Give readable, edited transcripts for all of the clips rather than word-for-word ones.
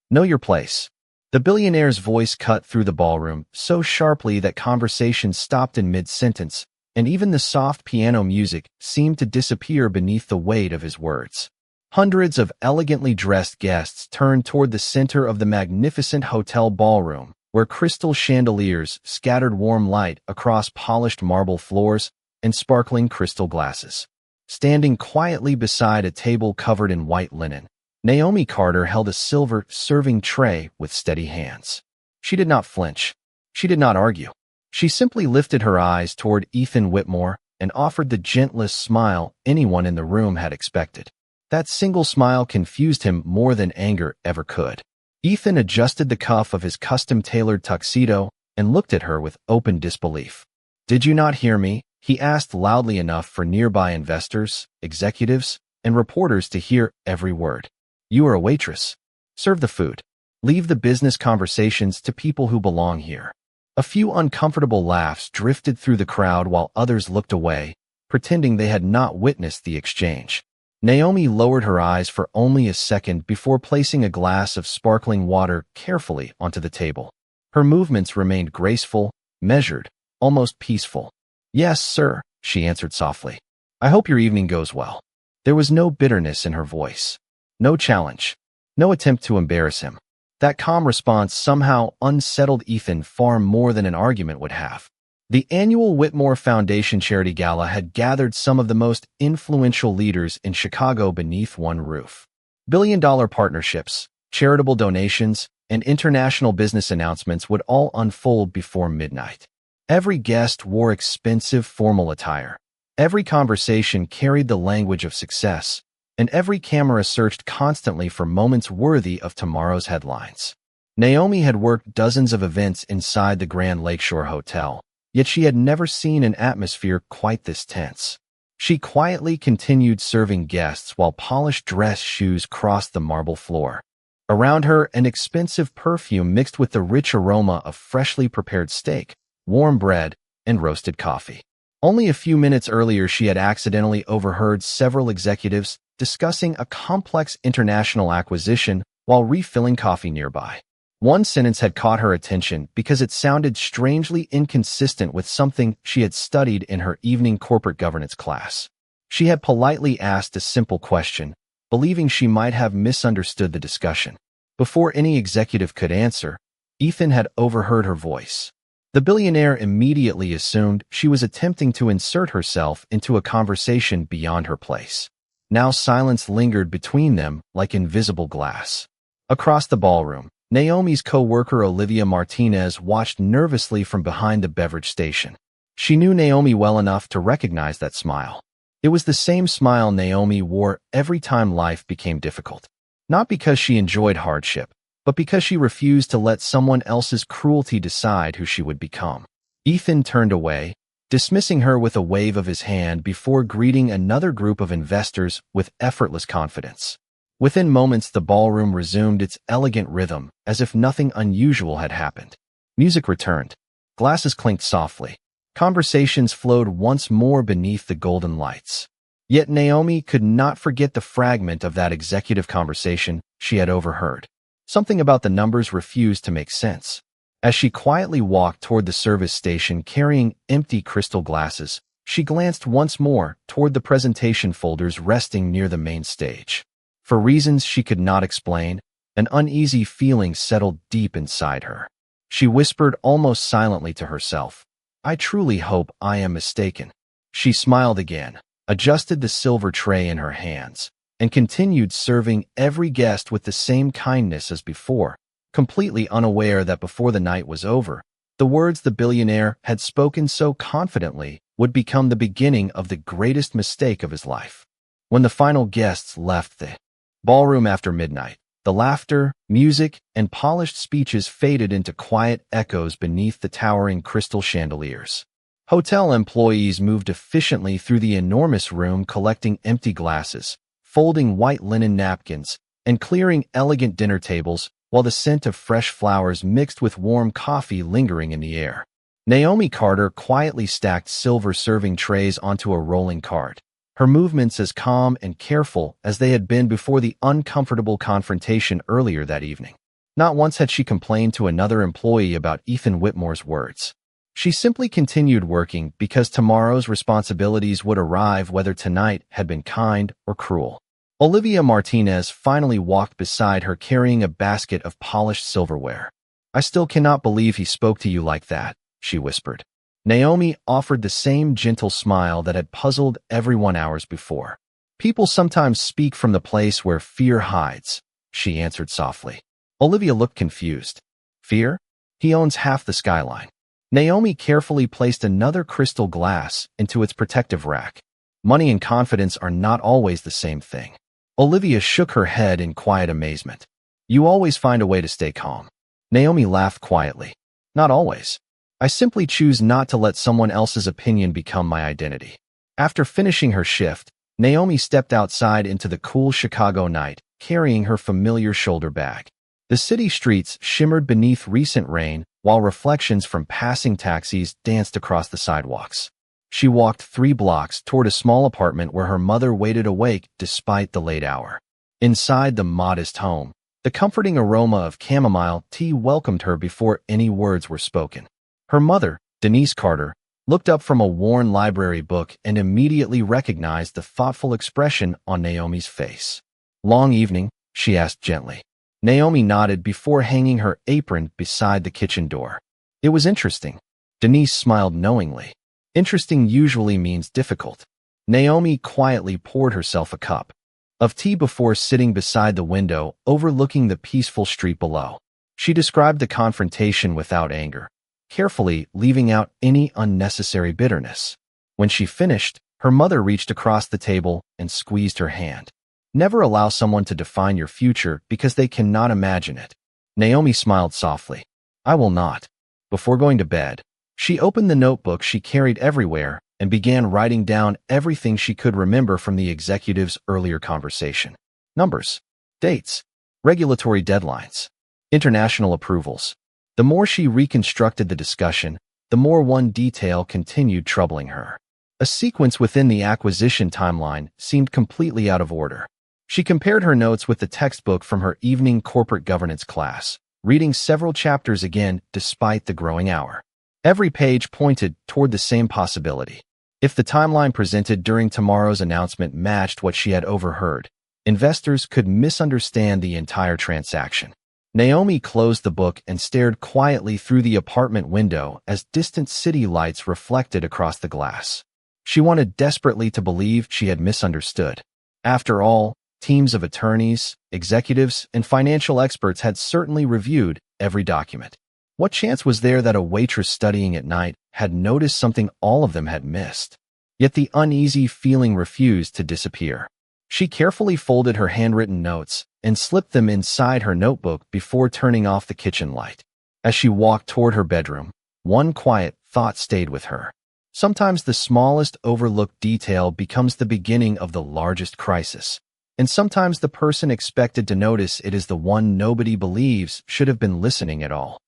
Know your place. The billionaire's voice cut through the ballroom so sharply that conversation stopped in mid-sentence, and even the soft piano music seemed to disappear beneath the weight of his words. Hundreds of elegantly dressed guests turned toward the center of the magnificent hotel ballroom, where crystal chandeliers scattered warm light across polished marble floors and sparkling crystal glasses. Standing quietly beside a table covered in white linen, Naomi Carter held a silver serving tray with steady hands. She did not flinch. She did not argue. She simply lifted her eyes toward Ethan Whitmore and offered the gentlest smile anyone in the room had expected. That single smile confused him more than anger ever could. Ethan adjusted the cuff of his custom-tailored tuxedo and looked at her with open disbelief. "Did you not hear me?" he asked loudly enough for nearby investors, executives, and reporters to hear every word. "You are a waitress. Serve the food. Leave the business conversations to people who belong here." A few uncomfortable laughs drifted through the crowd while others looked away, pretending they had not witnessed the exchange. Naomi lowered her eyes for only a second before placing a glass of sparkling water carefully onto the table. Her movements remained graceful, measured, almost peaceful. "Yes, sir," she answered softly. "I hope your evening goes well." There was no bitterness in her voice. No challenge. No attempt to embarrass him. That calm response somehow unsettled Ethan far more than an argument would have. The annual Whitmore Foundation Charity Gala had gathered some of the most influential leaders in Chicago beneath one roof. Billion-dollar partnerships, charitable donations, and international business announcements would all unfold before midnight. Every guest wore expensive formal attire. Every conversation carried the language of success, and every camera searched constantly for moments worthy of tomorrow's headlines. Naomi had worked dozens of events inside the Grand Lakeshore Hotel, yet she had never seen an atmosphere quite this tense. She quietly continued serving guests while polished dress shoes crossed the marble floor. Around her, an expensive perfume mixed with the rich aroma of freshly prepared steak, warm bread, and roasted coffee. Only a few minutes earlier, she had accidentally overheard several executives discussing a complex international acquisition while refilling coffee nearby. One sentence had caught her attention because it sounded strangely inconsistent with something she had studied in her evening corporate governance class. She had politely asked a simple question, believing she might have misunderstood the discussion. Before any executive could answer, Ethan had overheard her voice. The billionaire immediately assumed she was attempting to insert herself into a conversation beyond her place. Now silence lingered between them like invisible glass. Across the ballroom, Naomi's co-worker Olivia Martinez watched nervously from behind the beverage station. She knew Naomi well enough to recognize that smile. It was the same smile Naomi wore every time life became difficult. Not because she enjoyed hardship, but because she refused to let someone else's cruelty decide who she would become. Ethan turned away, dismissing her with a wave of his hand before greeting another group of investors with effortless confidence. Within moments, the ballroom resumed its elegant rhythm, as if nothing unusual had happened. Music returned. Glasses clinked softly. Conversations flowed once more beneath the golden lights. Yet Naomi could not forget the fragment of that executive conversation she had overheard. Something about the numbers refused to make sense. As she quietly walked toward the service station carrying empty crystal glasses, she glanced once more toward the presentation folders resting near the main stage. For reasons she could not explain, an uneasy feeling settled deep inside her. She whispered almost silently to herself, "I truly hope I am mistaken." She smiled again, adjusted the silver tray in her hands, and continued serving every guest with the same kindness as before, completely unaware that before the night was over, the words the billionaire had spoken so confidently would become the beginning of the greatest mistake of his life. When the final guests left the ballroom after midnight, the laughter, music, and polished speeches faded into quiet echoes beneath the towering crystal chandeliers. Hotel employees moved efficiently through the enormous room, collecting empty glasses, folding white linen napkins, and clearing elegant dinner tables, while the scent of fresh flowers mixed with warm coffee lingering in the air. Naomi Carter quietly stacked silver serving trays onto a rolling cart, her movements as calm and careful as they had been before the uncomfortable confrontation earlier that evening. Not once had she complained to another employee about Ethan Whitmore's words. She simply continued working because tomorrow's responsibilities would arrive whether tonight had been kind or cruel. Olivia Martinez finally walked beside her carrying a basket of polished silverware. "I still cannot believe he spoke to you like that," she whispered. Naomi offered the same gentle smile that had puzzled everyone hours before. "People sometimes speak from the place where fear hides," she answered softly. Olivia looked confused. "Fear? He owns half the skyline." Naomi carefully placed another crystal glass into its protective rack. "Money and confidence are not always the same thing." Olivia shook her head in quiet amazement. "You always find a way to stay calm." Naomi laughed quietly. "Not always. I simply choose not to let someone else's opinion become my identity." After finishing her shift, Naomi stepped outside into the cool Chicago night, carrying her familiar shoulder bag. The city streets shimmered beneath recent rain, while reflections from passing taxis danced across the sidewalks. She walked 3 blocks toward a small apartment where her mother waited awake despite the late hour. Inside the modest home, the comforting aroma of chamomile tea welcomed her before any words were spoken. Her mother, Denise Carter, looked up from a worn library book and immediately recognized the thoughtful expression on Naomi's face. "Long evening?" she asked gently. Naomi nodded before hanging her apron beside the kitchen door. "It was interesting." Denise smiled knowingly. Interesting usually means difficult. Naomi quietly poured herself a cup of tea before sitting beside the window, overlooking the peaceful street below. She described the confrontation without anger, carefully leaving out any unnecessary bitterness. When she finished, her mother reached across the table and squeezed her hand. "Never allow someone to define your future because they cannot imagine it." Naomi smiled softly. "I will not." Before going to bed, she opened the notebook she carried everywhere and began writing down everything she could remember from the executive's earlier conversation. Numbers, dates, regulatory deadlines, international approvals. The more she reconstructed the discussion, the more one detail continued troubling her. A sequence within the acquisition timeline seemed completely out of order. She compared her notes with the textbook from her evening corporate governance class, reading several chapters again despite the growing hour. Every page pointed toward the same possibility. If the timeline presented during tomorrow's announcement matched what she had overheard, investors could misunderstand the entire transaction. Naomi closed the book and stared quietly through the apartment window as distant city lights reflected across the glass. She wanted desperately to believe she had misunderstood. After all, teams of attorneys, executives, and financial experts had certainly reviewed every document. What chance was there that a waitress studying at night had noticed something all of them had missed? Yet the uneasy feeling refused to disappear. She carefully folded her handwritten notes and slipped them inside her notebook before turning off the kitchen light. As she walked toward her bedroom, one quiet thought stayed with her. Sometimes the smallest overlooked detail becomes the beginning of the largest crisis. And sometimes the person expected to notice it is the one nobody believes should have been listening at all.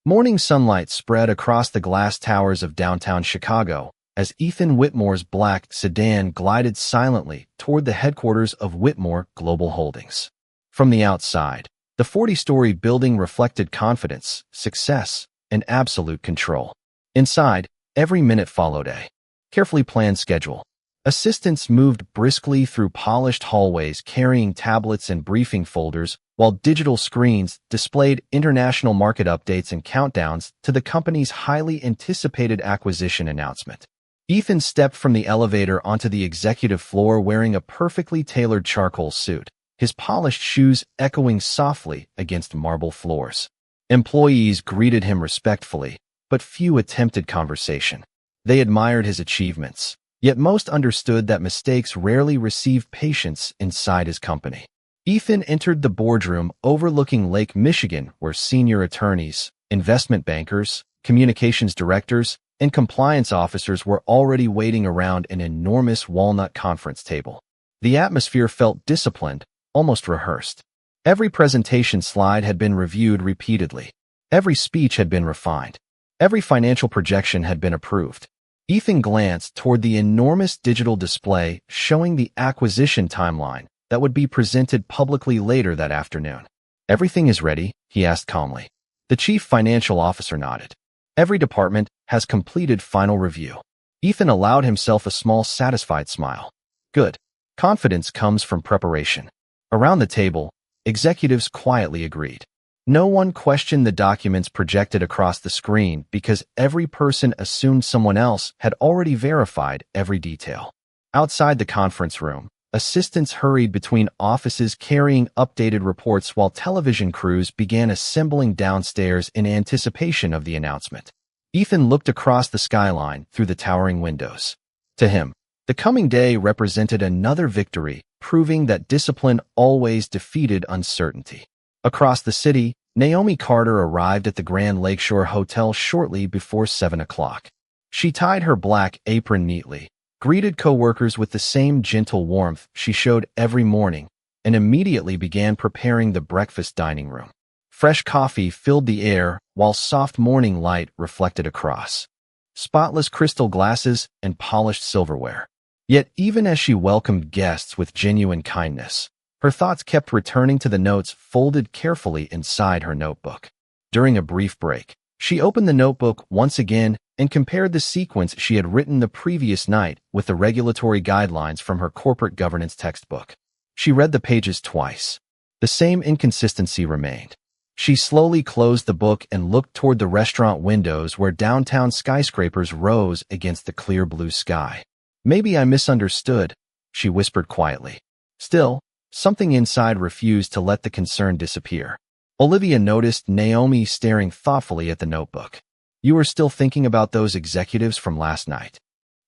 Morning sunlight spread across the glass towers of downtown Chicago as Ethan Whitmore's black sedan glided silently toward the headquarters of Whitmore Global Holdings. From the outside, the 40-story building reflected confidence, success, and absolute control. Inside, every minute followed a carefully planned schedule. Assistants moved briskly through polished hallways carrying tablets and briefing folders, while digital screens displayed international market updates and countdowns to the company's highly anticipated acquisition announcement. Ethan stepped from the elevator onto the executive floor wearing a perfectly tailored charcoal suit, his polished shoes echoing softly against marble floors. Employees greeted him respectfully, but few attempted conversation. They admired his achievements, yet most understood that mistakes rarely receive patience inside his company. Ethan entered the boardroom overlooking Lake Michigan, where senior attorneys, investment bankers, communications directors, and compliance officers were already waiting around an enormous walnut conference table. The atmosphere felt disciplined, almost rehearsed. Every presentation slide had been reviewed repeatedly. Every speech had been refined. Every financial projection had been approved. Ethan glanced toward the enormous digital display showing the acquisition timeline that would be presented publicly later that afternoon. "Everything is ready," he asked calmly. The chief financial officer nodded. Every department has completed final review. Ethan allowed himself a small, satisfied smile. Good. Confidence comes from preparation. Around the table, executives quietly agreed. No one questioned the documents projected across the screen because every person assumed someone else had already verified every detail. Outside the conference room, assistants hurried between offices carrying updated reports while television crews began assembling downstairs in anticipation of the announcement. Ethan looked across the skyline through the towering windows. To him, the coming day represented another victory, proving that discipline always defeated uncertainty. Across the city, Naomi Carter arrived at the Grand Lakeshore Hotel shortly before 7 o'clock. She tied her black apron neatly, greeted coworkers with the same gentle warmth she showed every morning, and immediately began preparing the breakfast dining room. Fresh coffee filled the air while soft morning light reflected across. Spotless crystal glasses and polished silverware. Yet even as she welcomed guests with genuine kindness, her thoughts kept returning to the notes folded carefully inside her notebook. During a brief break, she opened the notebook once again and compared the sequence she had written the previous night with the regulatory guidelines from her corporate governance textbook. She read the pages twice. The same inconsistency remained. She slowly closed the book and looked toward the restaurant windows where downtown skyscrapers rose against the clear blue sky. Maybe I misunderstood, she whispered quietly. Still, something inside refused to let the concern disappear. Olivia noticed Naomi staring thoughtfully at the notebook. You are still thinking about those executives from last night?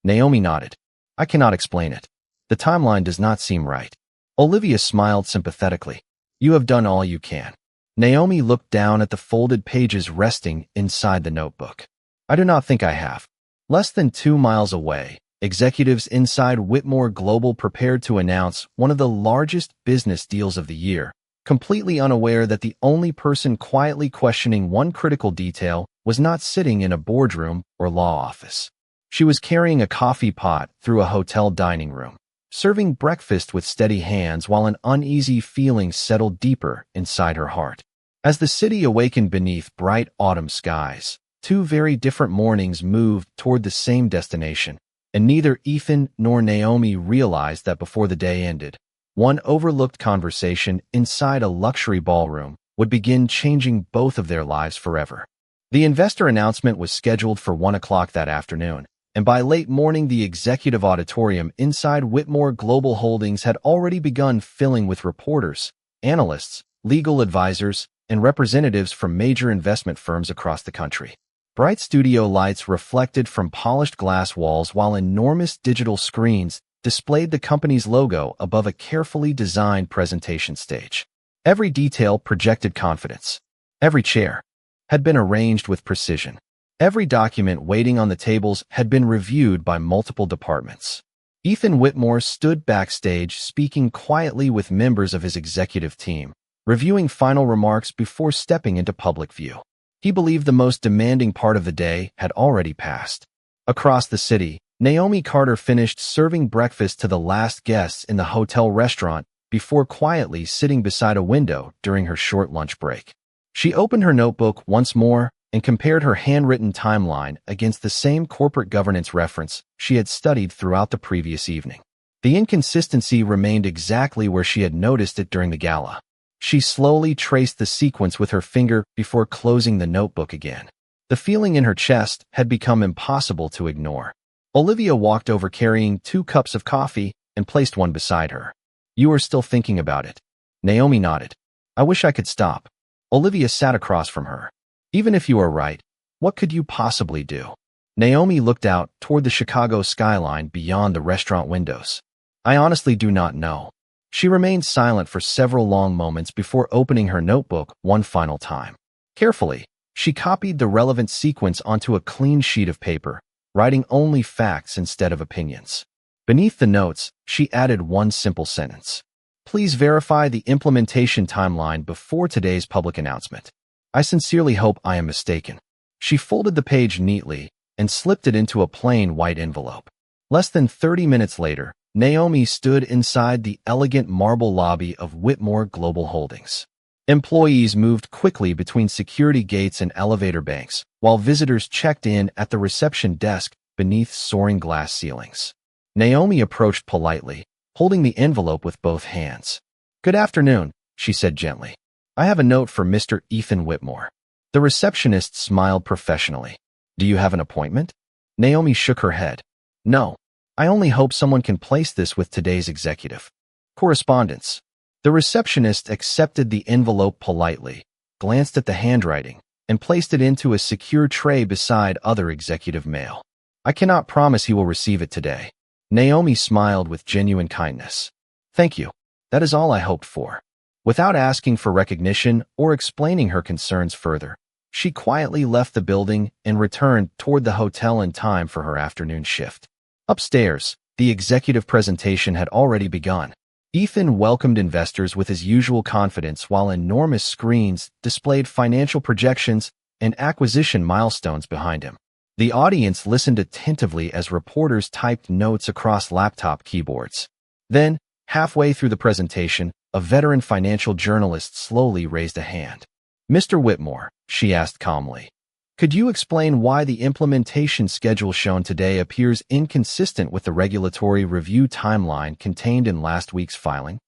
Naomi nodded. I cannot explain it. The timeline does not seem right. Olivia smiled sympathetically. You have done all you can. Naomi looked down at the folded pages resting inside the notebook. I do not think I have. Less than 2 miles away, executives inside Whitmore Global prepared to announce one of the largest business deals of the year, completely unaware that the only person quietly questioning one critical detail was not sitting in a boardroom or law office. She was carrying a coffee pot through a hotel dining room, serving breakfast with steady hands while an uneasy feeling settled deeper inside her heart. As the city awakened beneath bright autumn skies, 2 very different mornings moved toward the same destination, and neither Ethan nor Naomi realized that before the day ended, one overlooked conversation inside a luxury ballroom would begin changing both of their lives forever. The investor announcement was scheduled for 1 o'clock that afternoon, and by late morning the executive auditorium inside Whitmore Global Holdings had already begun filling with reporters, analysts, legal advisors, and representatives from major investment firms across the country. Bright studio lights reflected from polished glass walls while enormous digital screens displayed the company's logo above a carefully designed presentation stage. Every detail projected confidence. Every chair had been arranged with precision. Every document waiting on the tables had been reviewed by multiple departments. Ethan Whitmore stood backstage speaking quietly with members of his executive team, reviewing final remarks before stepping into public view. He believed the most demanding part of the day had already passed. Across the city, Naomi Carter finished serving breakfast to the last guests in the hotel restaurant before quietly sitting beside a window during her short lunch break. She opened her notebook once more and compared her handwritten timeline against the same corporate governance reference she had studied throughout the previous evening. The inconsistency remained exactly where she had noticed it during the gala. She slowly traced the sequence with her finger before closing the notebook again. The feeling in her chest had become impossible to ignore. Olivia walked over carrying 2 cups of coffee and placed one beside her. You are still thinking about it. Naomi nodded. I wish I could stop. Olivia sat across from her. Even if you are right, what could you possibly do? Naomi looked out toward the Chicago skyline beyond the restaurant windows. I honestly do not know. She remained silent for several long moments before opening her notebook one final time. Carefully, she copied the relevant sequence onto a clean sheet of paper, writing only facts instead of opinions. Beneath the notes, she added one simple sentence. Please verify the implementation timeline before today's public announcement. I sincerely hope I am mistaken. She folded the page neatly and slipped it into a plain white envelope. Less than 30 minutes later, Naomi stood inside the elegant marble lobby of Whitmore Global Holdings. Employees moved quickly between security gates and elevator banks, while visitors checked in at the reception desk beneath soaring glass ceilings. Naomi approached politely, holding the envelope with both hands. "Good afternoon," she said gently. "I have a note for Mr. Ethan Whitmore." The receptionist smiled professionally. "Do you have an appointment?" Naomi shook her head. "No. I only hope someone can place this with today's executive. Correspondence." The receptionist accepted the envelope politely, glanced at the handwriting, and placed it into a secure tray beside other executive mail. "I cannot promise he will receive it today." Naomi smiled with genuine kindness. "Thank you. That is all I hoped for." Without asking for recognition or explaining her concerns further, she quietly left the building and returned toward the hotel in time for her afternoon shift. Upstairs, the executive presentation had already begun. Ethan welcomed investors with his usual confidence while enormous screens displayed financial projections and acquisition milestones behind him. The audience listened attentively as reporters typed notes across laptop keyboards. Then, halfway through the presentation, a veteran financial journalist slowly raised a hand. "Mr. Whitmore," she asked calmly, "could you explain why the implementation schedule shown today appears inconsistent with the regulatory review timeline contained in last week's filing?"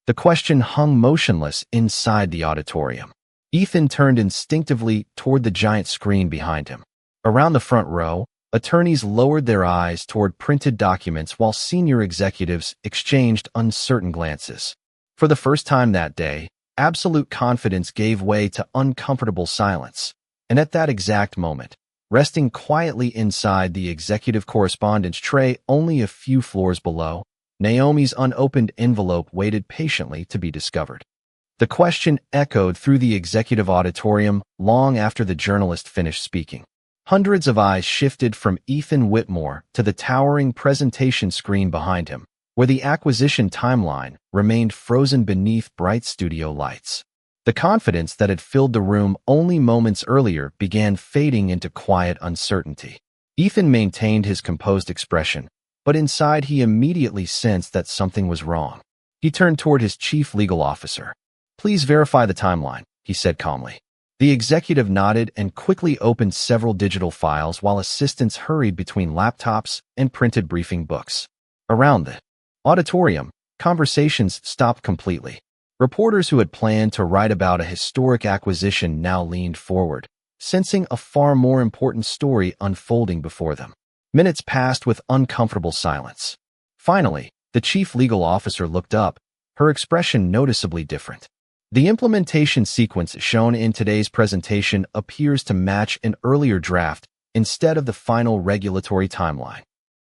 The question hung motionless inside the auditorium. Ethan turned instinctively toward the giant screen behind him. Around the front row, attorneys lowered their eyes toward printed documents while senior executives exchanged uncertain glances. For the first time that day, absolute confidence gave way to uncomfortable silence. And at that exact moment, resting quietly inside the executive correspondence tray only a few floors below, Naomi's unopened envelope waited patiently to be discovered. The question echoed through the executive auditorium long after the journalist finished speaking. Hundreds of eyes shifted from Ethan Whitmore to the towering presentation screen behind him, where the acquisition timeline remained frozen beneath bright studio lights. The confidence that had filled the room only moments earlier began fading into quiet uncertainty. Ethan maintained his composed expression, but inside he immediately sensed that something was wrong. He turned toward his chief legal officer. "Please verify the timeline," he said calmly. The executive nodded and quickly opened several digital files while assistants hurried between laptops and printed briefing books. Around the auditorium, conversations stopped completely. Reporters who had planned to write about a historic acquisition now leaned forward, sensing a far more important story unfolding before them. Minutes passed with uncomfortable silence. Finally, the chief legal officer looked up, her expression noticeably different. The implementation sequence shown in today's presentation appears to match an earlier draft instead of the final regulatory timeline.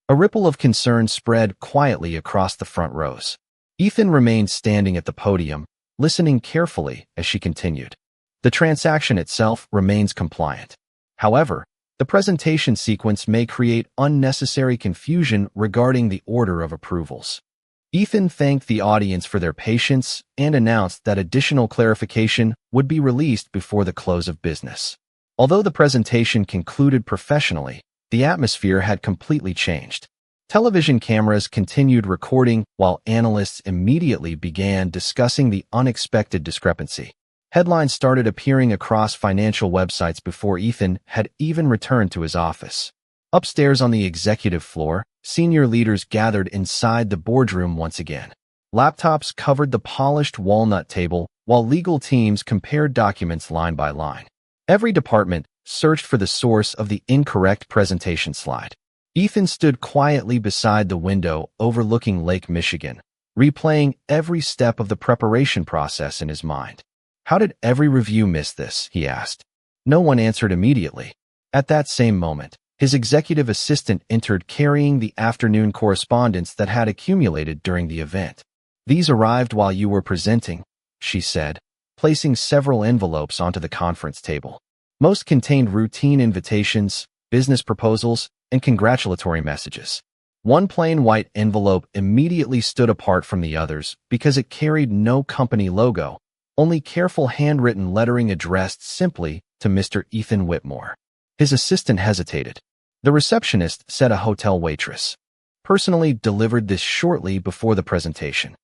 A ripple of concern spread quietly across the front rows. Ethan remained standing at the podium, listening carefully as she continued. The transaction itself remains compliant. However, the presentation sequence may create unnecessary confusion regarding the order of approvals. Ethan thanked the audience for their patience and announced that additional clarification would be released before the close of business. Although the presentation concluded professionally, the atmosphere had completely changed. Television cameras continued recording while analysts immediately began discussing the unexpected discrepancy. Headlines started appearing across financial websites before Ethan had even returned to his office. Upstairs on the executive floor, senior leaders gathered inside the boardroom once again. Laptops covered the polished walnut table while legal teams compared documents line by line. Every department searched for the source of the incorrect presentation slide. Ethan stood quietly beside the window overlooking Lake Michigan, replaying every step of the preparation process in his mind. "How did every review miss this?" he asked. No one answered immediately. At that same moment, his executive assistant entered carrying the afternoon correspondence that had accumulated during the event. "These arrived while you were presenting," she said, placing several envelopes onto the conference table. Most contained routine invitations, business proposals, and congratulatory messages. One plain white envelope immediately stood apart from the others because it carried no company logo, only careful handwritten lettering addressed simply to Mr. Ethan Whitmore. His assistant hesitated. The receptionist said a hotel waitress personally delivered this shortly before the presentation.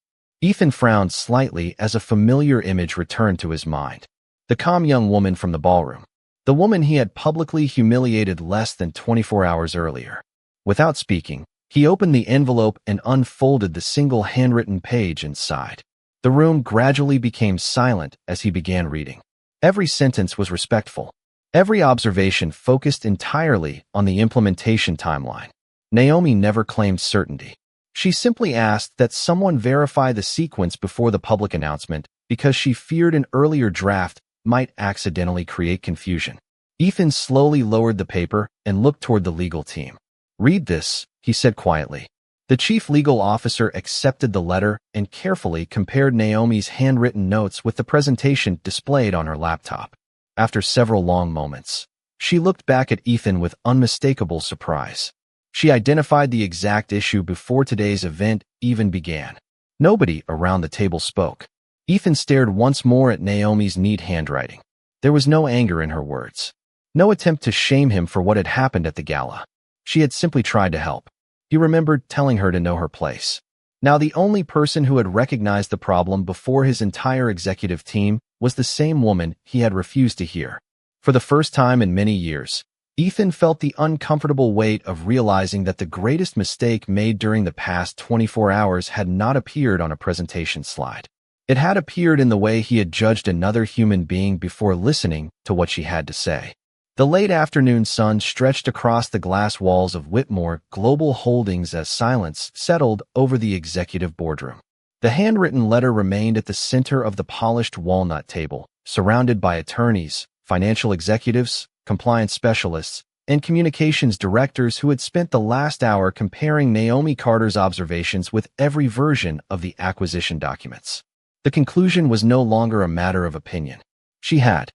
Ethan frowned slightly as a familiar image returned to his mind. The calm young woman from the ballroom. The woman he had publicly humiliated less than 24 hours earlier. Without speaking, he opened the envelope and unfolded the single handwritten page inside. The room gradually became silent as he began reading. Every sentence was respectful. Every observation focused entirely on the implementation timeline. Naomi never claimed certainty. She simply asked that someone verify the sequence before the public announcement because she feared an earlier draft might accidentally create confusion. Ethan slowly lowered the paper and looked toward the legal team. "Read this," he said quietly. The chief legal officer accepted the letter and carefully compared Naomi's handwritten notes with the presentation displayed on her laptop. After several long moments, she looked back at Ethan with unmistakable surprise. She identified the exact issue before today's event even began. Nobody around the table spoke. Ethan stared once more at Naomi's neat handwriting. There was no anger in her words. No attempt to shame him for what had happened at the gala. She had simply tried to help. He remembered telling her to know her place. Now the only person who had recognized the problem before his entire executive team was the same woman he had refused to hear. For the first time in many years, Ethan felt the uncomfortable weight of realizing that the greatest mistake made during the past 24 hours had not appeared on a presentation slide. It had appeared in the way he had judged another human being before listening to what she had to say. The late afternoon sun stretched across the glass walls of Whitmore Global Holdings as silence settled over the executive boardroom. The handwritten letter remained at the center of the polished walnut table, surrounded by attorneys, financial executives, compliance specialists, and communications directors who had spent the last hour comparing Naomi Carter's observations with every version of the acquisition documents. The conclusion was no longer a matter of opinion. She had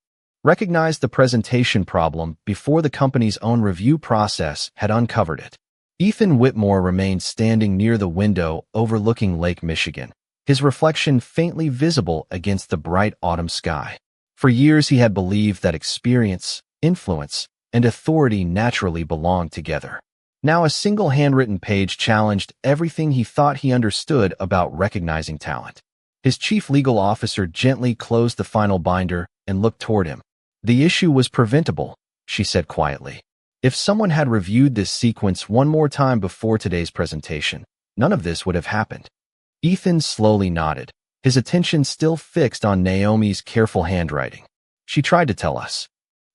recognized the presentation problem before the company's own review process had uncovered it. Ethan Whitmore remained standing near the window overlooking Lake Michigan, his reflection faintly visible against the bright autumn sky. For years he had believed that experience, influence, and authority naturally belonged together. Now a single handwritten page challenged everything he thought he understood about recognizing talent. His chief legal officer gently closed the final binder and looked toward him. "The issue was preventable," she said quietly. "If someone had reviewed this sequence one more time before today's presentation, none of this would have happened." Ethan slowly nodded, his attention still fixed on Naomi's careful handwriting. "She tried to tell us."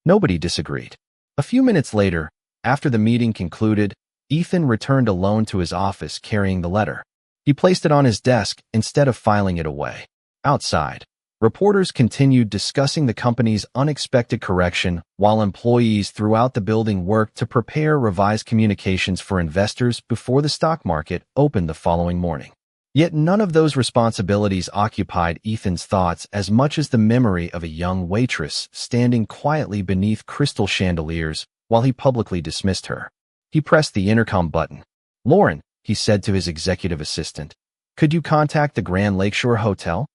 Nobody disagreed. A few minutes later, after the meeting concluded, Ethan returned alone to his office carrying the letter. He placed it on his desk instead of filing it away. Outside, reporters continued discussing the company's unexpected correction while employees throughout the building worked to prepare revised communications for investors before the stock market opened the following morning. Yet none of those responsibilities occupied Ethan's thoughts as much as the memory of a young waitress standing quietly beneath crystal chandeliers while he publicly dismissed her. He pressed the intercom button. "Lauren," he said to his executive assistant, "could you contact the Grand Lakeshore Hotel?"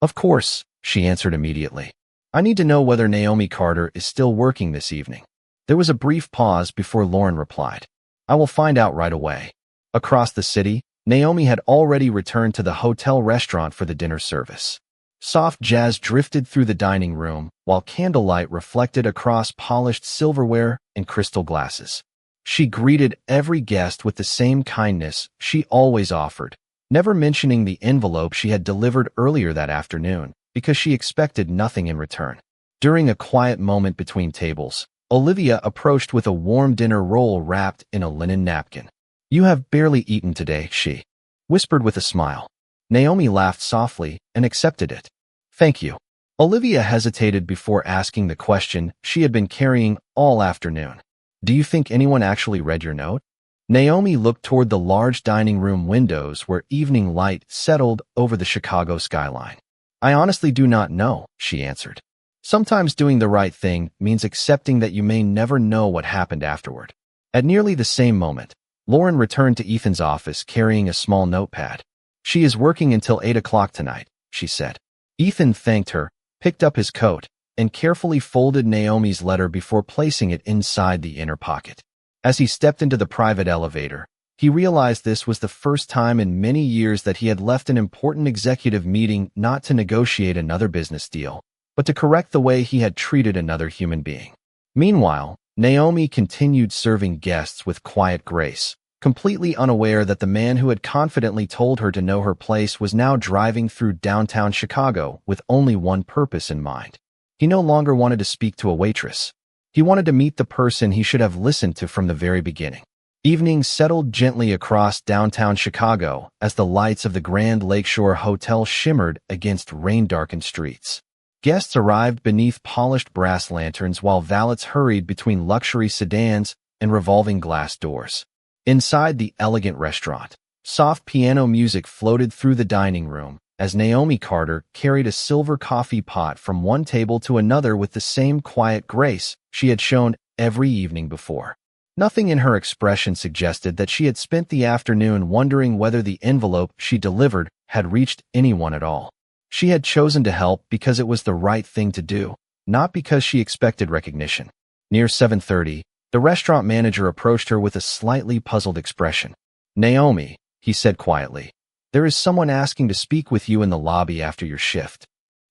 "Of course," she answered immediately. "I need to know whether Naomi Carter is still working this evening." There was a brief pause before Lauren replied, "I will find out right away." Across the city, Naomi had already returned to the hotel restaurant for the dinner service. Soft jazz drifted through the dining room, while candlelight reflected across polished silverware and crystal glasses. She greeted every guest with the same kindness she always offered, never mentioning the envelope she had delivered earlier that afternoon, because she expected nothing in return. During a quiet moment between tables, Olivia approached with a warm dinner roll wrapped in a linen napkin. "You have barely eaten today," she whispered with a smile. Naomi laughed softly and accepted it. "Thank you." Olivia hesitated before asking the question she had been carrying all afternoon. "Do you think anyone actually read your note?" Naomi looked toward the large dining room windows where evening light settled over the Chicago skyline. "I honestly do not know," she answered. "Sometimes doing the right thing means accepting that you may never know what happened afterward." At nearly the same moment, Lauren returned to Ethan's office carrying a small notepad. "She is working until 8 o'clock tonight," she said. Ethan thanked her, picked up his coat, and carefully folded Naomi's letter before placing it inside the inner pocket. As he stepped into the private elevator, He realized this was the first time in many years that he had left an important executive meeting not to negotiate another business deal, but to correct the way he had treated another human being. Meanwhile, Naomi continued serving guests with quiet grace, completely unaware that the man who had confidently told her to know her place was now driving through downtown Chicago with only one purpose in mind. He no longer wanted to speak to a waitress. He wanted to meet the person he should have listened to from the very beginning. Evening settled gently across downtown Chicago as the lights of the Grand Lakeshore Hotel shimmered against rain-darkened streets. Guests arrived beneath polished brass lanterns while valets hurried between luxury sedans and revolving glass doors. Inside the elegant restaurant, soft piano music floated through the dining room as Naomi Carter carried a silver coffee pot from one table to another with the same quiet grace she had shown every evening before. Nothing in her expression suggested that she had spent the afternoon wondering whether the envelope she delivered had reached anyone at all. She had chosen to help because it was the right thing to do, not because she expected recognition. Near 7:30, the restaurant manager approached her with a slightly puzzled expression. "Naomi," he said quietly, "there is someone asking to speak with you in the lobby after your shift."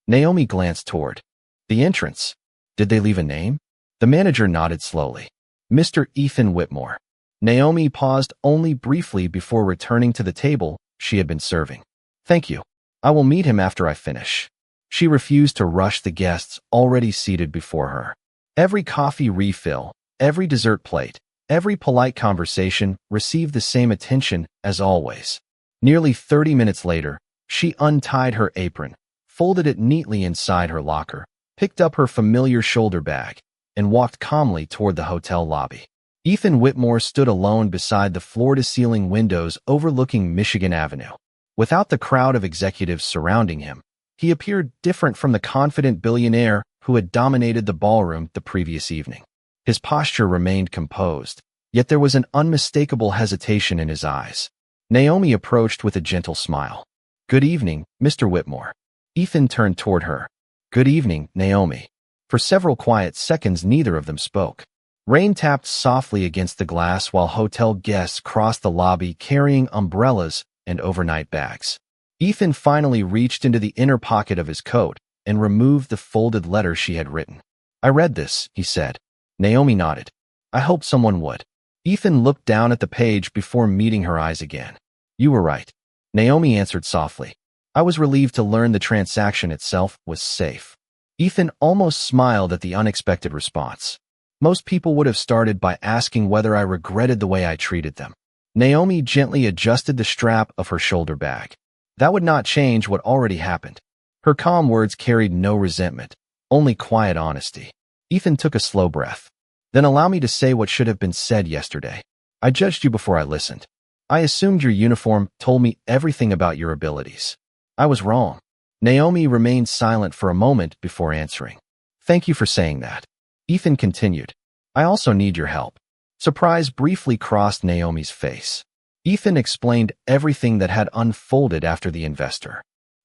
Naomi glanced toward the entrance. "Did they leave a name?" The manager nodded slowly. "Mr. Ethan Whitmore." Naomi paused only briefly before returning to the table she had been serving. "Thank you. I will meet him after I finish." She refused to rush the guests already seated before her. Every coffee refill, every dessert plate, every polite conversation received the same attention as always. Nearly 30 minutes later, she untied her apron, folded it neatly inside her locker, picked up her familiar shoulder bag, and walked calmly toward the hotel lobby. Ethan Whitmore stood alone beside the floor-to-ceiling windows overlooking Michigan Avenue. Without the crowd of executives surrounding him, he appeared different from the confident billionaire who had dominated the ballroom the previous evening. His posture remained composed, yet there was an unmistakable hesitation in his eyes. Naomi approached with a gentle smile. "Good evening, Mr. Whitmore." Ethan turned toward her. "Good evening, Naomi." For several quiet seconds, neither of them spoke. Rain tapped softly against the glass while hotel guests crossed the lobby carrying umbrellas and overnight bags. Ethan finally reached into the inner pocket of his coat and removed the folded letter she had written. "I read this," he said. Naomi nodded. "I hoped someone would." Ethan looked down at the page before meeting her eyes again. "You were right," Naomi answered softly. "I was relieved to learn the transaction itself was safe." Ethan almost smiled at the unexpected response. "Most people would have started by asking whether I regretted the way I treated them." Naomi gently adjusted the strap of her shoulder bag. "That would not change what already happened." Her calm words carried no resentment, only quiet honesty. Ethan took a slow breath. "Then allow me to say what should have been said yesterday. I judged you before I listened. I assumed your uniform told me everything about your abilities. I was wrong." Naomi remained silent for a moment before answering. "Thank you for saying that." Ethan continued. "I also need your help." Surprise briefly crossed Naomi's face. Ethan explained everything that had unfolded after the investor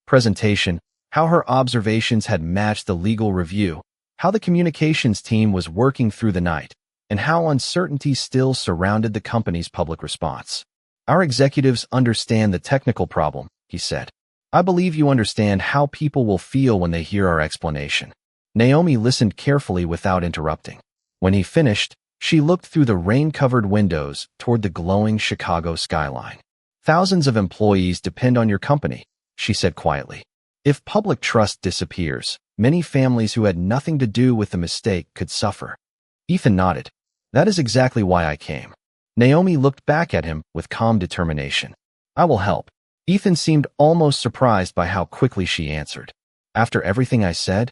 presentation, how her observations had matched the legal review, how the communications team was working through the night, and how uncertainty still surrounded the company's public response. "Our executives understand the technical problem," he said. "I believe you understand how people will feel when they hear our explanation." Naomi listened carefully without interrupting. When he finished, she looked through the rain-covered windows toward the glowing Chicago skyline. "Thousands of employees depend on your company," she said quietly. "If public trust disappears, many families who had nothing to do with the mistake could suffer." Ethan nodded. "That is exactly why I came." Naomi looked back at him with calm determination. "I will help." Ethan seemed almost surprised by how quickly she answered. "After everything I said?"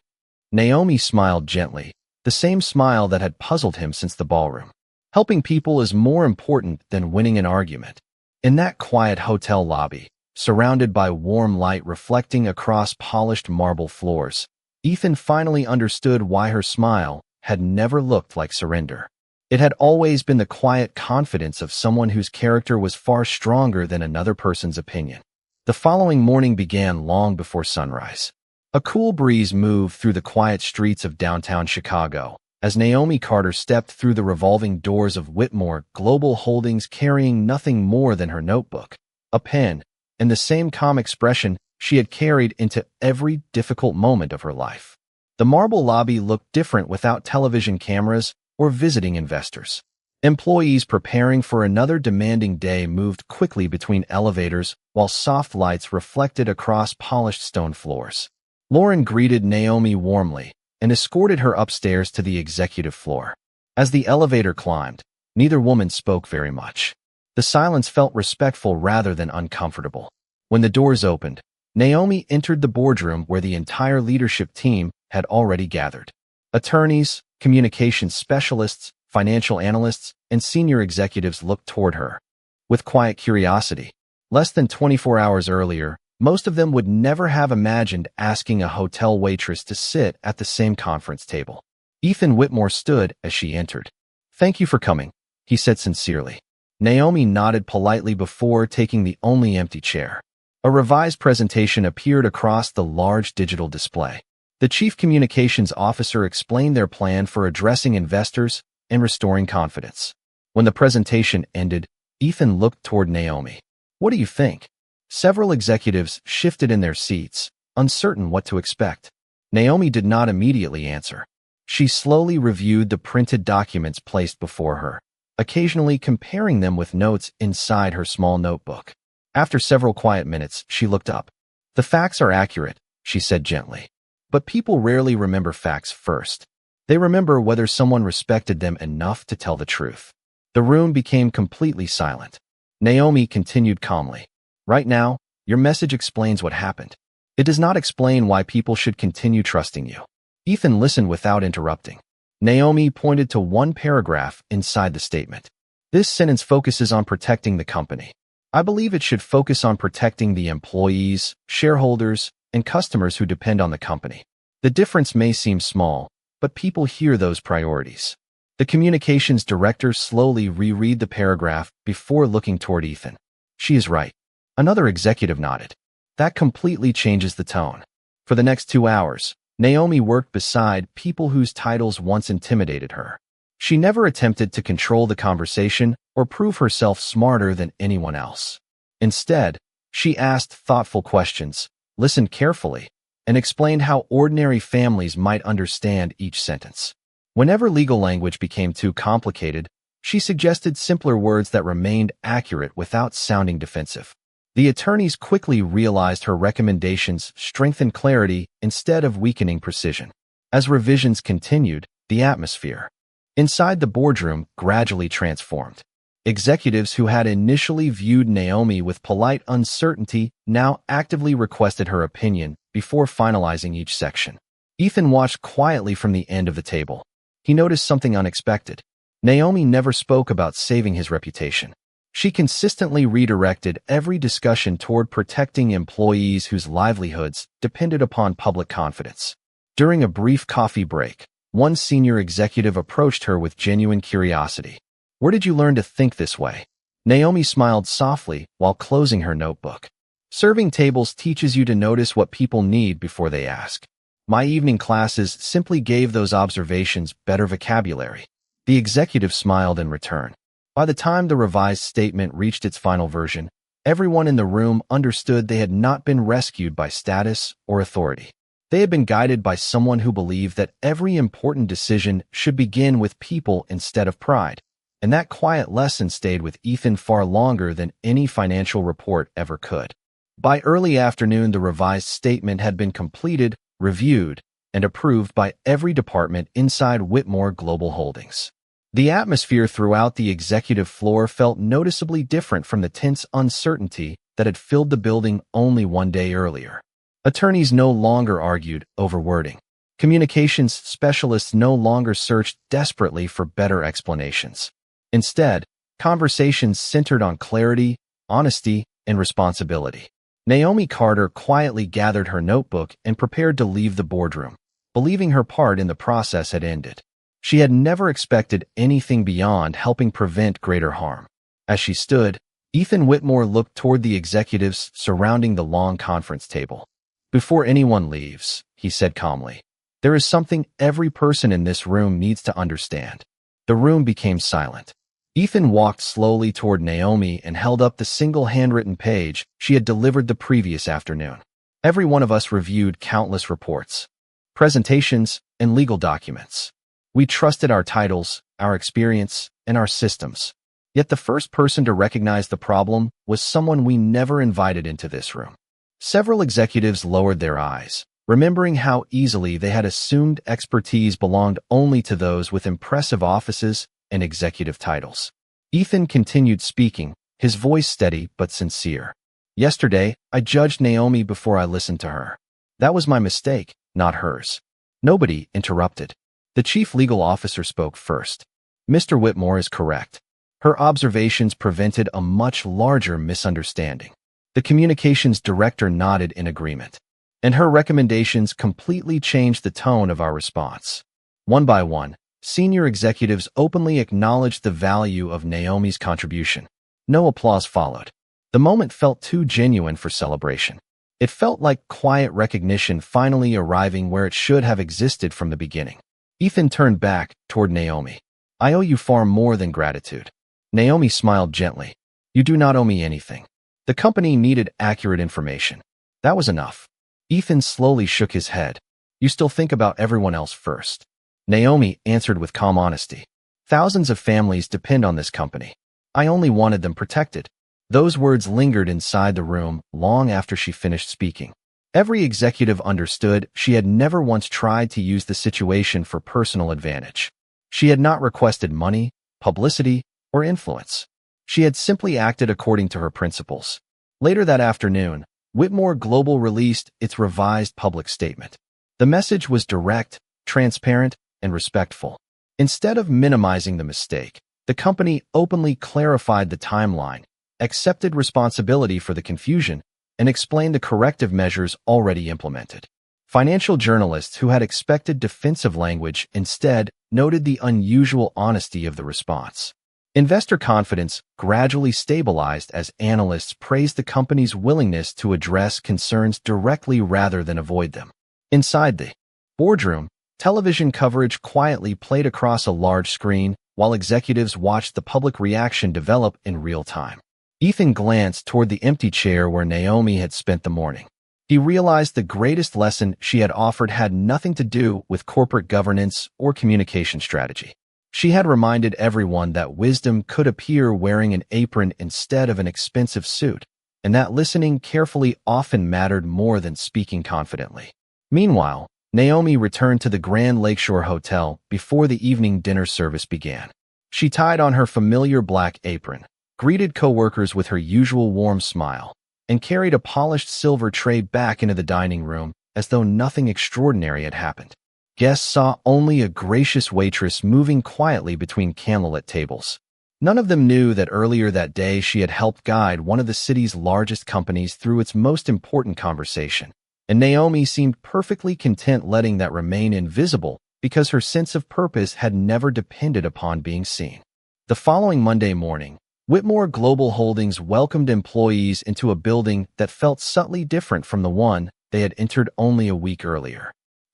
Naomi smiled gently, the same smile that had puzzled him since the ballroom. "Helping people is more important than winning an argument." In that quiet hotel lobby, surrounded by warm light reflecting across polished marble floors, Ethan finally understood why her smile had never looked like surrender. It had always been the quiet confidence of someone whose character was far stronger than another person's opinion. The following morning began long before sunrise. A cool breeze moved through the quiet streets of downtown Chicago as Naomi Carter stepped through the revolving doors of Whitmore Global Holdings carrying nothing more than her notebook, a pen, and the same calm expression she had carried into every difficult moment of her life. The marble lobby looked different without television cameras or visiting investors. Employees preparing for another demanding day moved quickly between elevators while soft lights reflected across polished stone floors. Lauren greeted Naomi warmly and escorted her upstairs to the executive floor. As the elevator climbed, neither woman spoke very much. The silence felt respectful rather than uncomfortable. When the doors opened, Naomi entered the boardroom where the entire leadership team had already gathered. Attorneys, communications specialists, financial analysts, and senior executives looked toward her with quiet curiosity. Less than 24 hours earlier, most of them would never have imagined asking a hotel waitress to sit at the same conference table. Ethan Whitmore stood as she entered. "Thank you for coming," he said sincerely. Naomi nodded politely before taking the only empty chair. A revised presentation appeared across the large digital display. The chief communications officer explained their plan for addressing investors and restoring confidence. When the presentation ended, Ethan looked toward Naomi. "What do you think?" Several executives shifted in their seats, uncertain what to expect. Naomi did not immediately answer. She slowly reviewed the printed documents placed before her, occasionally comparing them with notes inside her small notebook. After several quiet minutes, she looked up. "The facts are accurate," she said gently. "But people rarely remember facts first. They remember whether someone respected them enough to tell the truth." The room became completely silent. Naomi continued calmly. "Right now, your message explains what happened. It does not explain why people should continue trusting you." Ethan listened without interrupting. Naomi pointed to one paragraph inside the statement. "This sentence focuses on protecting the company. I believe it should focus on protecting the employees, shareholders, and customers who depend on the company. The difference may seem small, but people hear those priorities." The communications director slowly reread the paragraph before looking toward Ethan. "She is right." Another executive nodded. "That completely changes the tone." For the next 2 hours, Naomi worked beside people whose titles once intimidated her. She never attempted to control the conversation or prove herself smarter than anyone else. Instead, she asked thoughtful questions, listened carefully, and explained how ordinary families might understand each sentence. Whenever legal language became too complicated, she suggested simpler words that remained accurate without sounding defensive. The attorneys quickly realized her recommendations strengthened clarity instead of weakening precision. As revisions continued, the atmosphere inside the boardroom gradually transformed. Executives who had initially viewed Naomi with polite uncertainty now actively requested her opinion before finalizing each section. Ethan watched quietly from the end of the table. He noticed something unexpected. Naomi never spoke about saving his reputation. She consistently redirected every discussion toward protecting employees whose livelihoods depended upon public confidence. During a brief coffee break, one senior executive approached her with genuine curiosity. "Where did you learn to think this way?" Naomi smiled softly while closing her notebook. "Serving tables teaches you to notice what people need before they ask. My evening classes simply gave those observations better vocabulary." The executive smiled in return. By the time the revised statement reached its final version, everyone in the room understood they had not been rescued by status or authority. They had been guided by someone who believed that every important decision should begin with people instead of pride. And that quiet lesson stayed with Ethan far longer than any financial report ever could. By early afternoon, the revised statement had been completed, reviewed, and approved by every department inside Whitmore Global Holdings. The atmosphere throughout the executive floor felt noticeably different from the tense uncertainty that had filled the building only one day earlier. Attorneys no longer argued over wording. Communications specialists no longer searched desperately for better explanations. Instead, conversations centered on clarity, honesty, and responsibility. Naomi Carter quietly gathered her notebook and prepared to leave the boardroom, believing her part in the process had ended. She had never expected anything beyond helping prevent greater harm. As she stood, Ethan Whitmore looked toward the executives surrounding the long conference table. "Before anyone leaves," he said calmly, There is something every person in this room needs to understand. The room became silent. Ethan walked slowly toward Naomi and held up the single handwritten page she had delivered the previous afternoon. Every one of us reviewed countless reports, presentations, and legal documents. We trusted our titles, our experience, and our systems. Yet the first person to recognize the problem was someone we never invited into this room. Several executives lowered their eyes, remembering how easily they had assumed expertise belonged only to those with impressive offices and executive titles. Ethan continued speaking, his voice steady but sincere. Yesterday, I judged Naomi before I listened to her. That was my mistake, not hers. Nobody interrupted. The chief legal officer spoke first. Mr. Whitmore is correct. Her observations prevented a much larger misunderstanding. The communications director nodded in agreement, and her recommendations completely changed the tone of our response. One by one, senior executives openly acknowledged the value of Naomi's contribution. No applause followed. The moment felt too genuine for celebration. It felt like quiet recognition finally arriving where it should have existed from the beginning. Ethan turned back toward Naomi. I owe you far more than gratitude. Naomi smiled gently. You do not owe me anything. The company needed accurate information. That was enough. Ethan slowly shook his head. You still think about everyone else first. Naomi answered with calm honesty. Thousands of families depend on this company. I only wanted them protected. Those words lingered inside the room long after she finished speaking. Every executive understood she had never once tried to use the situation for personal advantage. She had not requested money, publicity, or influence. She had simply acted according to her principles. Later that afternoon, Whitmore Global released its revised public statement. The message was direct, transparent, and respectful. Instead of minimizing the mistake, the company openly clarified the timeline, accepted responsibility for the confusion, and explained the corrective measures already implemented. Financial journalists who had expected defensive language instead noted the unusual honesty of the response. Investor confidence gradually stabilized as analysts praised the company's willingness to address concerns directly rather than avoid them. Inside the boardroom, television coverage quietly played across a large screen while executives watched the public reaction develop in real time. Ethan glanced toward the empty chair where Naomi had spent the morning. He realized the greatest lesson she had offered had nothing to do with corporate governance or communication strategy. She had reminded everyone that wisdom could appear wearing an apron instead of an expensive suit, and that listening carefully often mattered more than speaking confidently. Meanwhile, Naomi returned to the Grand Lakeshore Hotel before the evening dinner service began. She tied on her familiar black apron, greeted coworkers with her usual warm smile, and carried a polished silver tray back into the dining room as though nothing extraordinary had happened. Guests saw only a gracious waitress moving quietly between candlelit tables. None of them knew that earlier that day she had helped guide one of the city's largest companies through its most important conversation, and Naomi seemed perfectly content letting that remain invisible because her sense of purpose had never depended upon being seen. The following Monday morning, Whitmore Global Holdings welcomed employees into a building that felt subtly different from the one they had entered only a week earlier.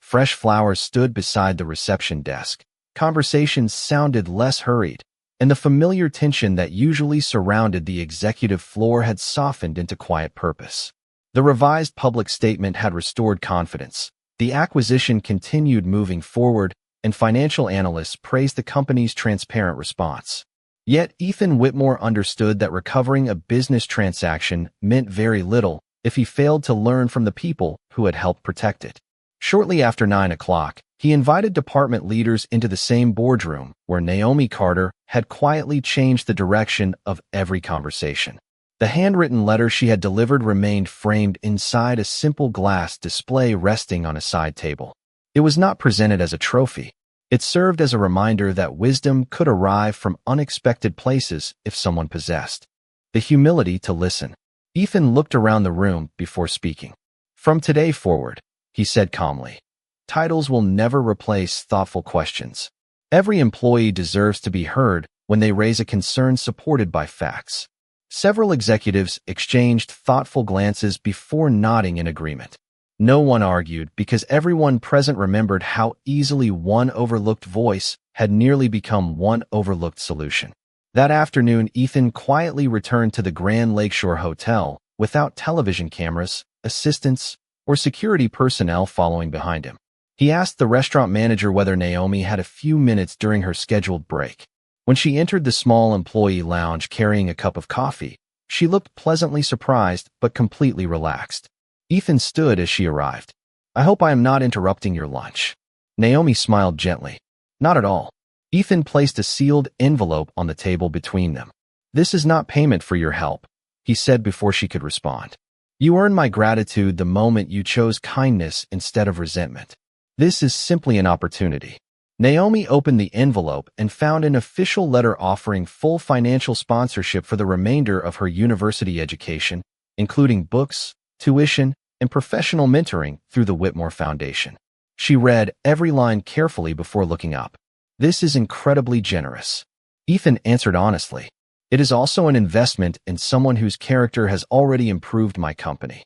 Fresh flowers stood beside the reception desk. Conversations sounded less hurried, and the familiar tension that usually surrounded the executive floor had softened into quiet purpose. The revised public statement had restored confidence. The acquisition continued moving forward, and financial analysts praised the company's transparent response. Yet Ethan Whitmore understood that recovering a business transaction meant very little if he failed to learn from the people who had helped protect it. Shortly after 9 o'clock, he invited department leaders into the same boardroom where Naomi Carter had quietly changed the direction of every conversation. The handwritten letter she had delivered remained framed inside a simple glass display resting on a side table. It was not presented as a trophy. It served as a reminder that wisdom could arrive from unexpected places if someone possessed the humility to listen. Ethan looked around the room before speaking. From today forward, he said calmly, titles will never replace thoughtful questions. Every employee deserves to be heard when they raise a concern supported by facts. Several executives exchanged thoughtful glances before nodding in agreement. No one argued because everyone present remembered how easily one overlooked voice had nearly become one overlooked solution. That afternoon, Ethan quietly returned to the Grand Lakeshore Hotel without television cameras, assistants, or security personnel following behind him. He asked the restaurant manager whether Naomi had a few minutes during her scheduled break. When she entered the small employee lounge carrying a cup of coffee, she looked pleasantly surprised but completely relaxed. Ethan stood as she arrived. "I hope I am not interrupting your lunch." Naomi smiled gently. "Not at all." Ethan placed a sealed envelope on the table between them. "This is not payment for your help," he said before she could respond. "You earned my gratitude the moment you chose kindness instead of resentment. This is simply an opportunity." Naomi opened the envelope and found an official letter offering full financial sponsorship for the remainder of her university education, including books, tuition, and professional mentoring through the Whitmore Foundation. She read every line carefully before looking up. "This is incredibly generous." Ethan answered honestly. "It is also an investment in someone whose character has already improved my company."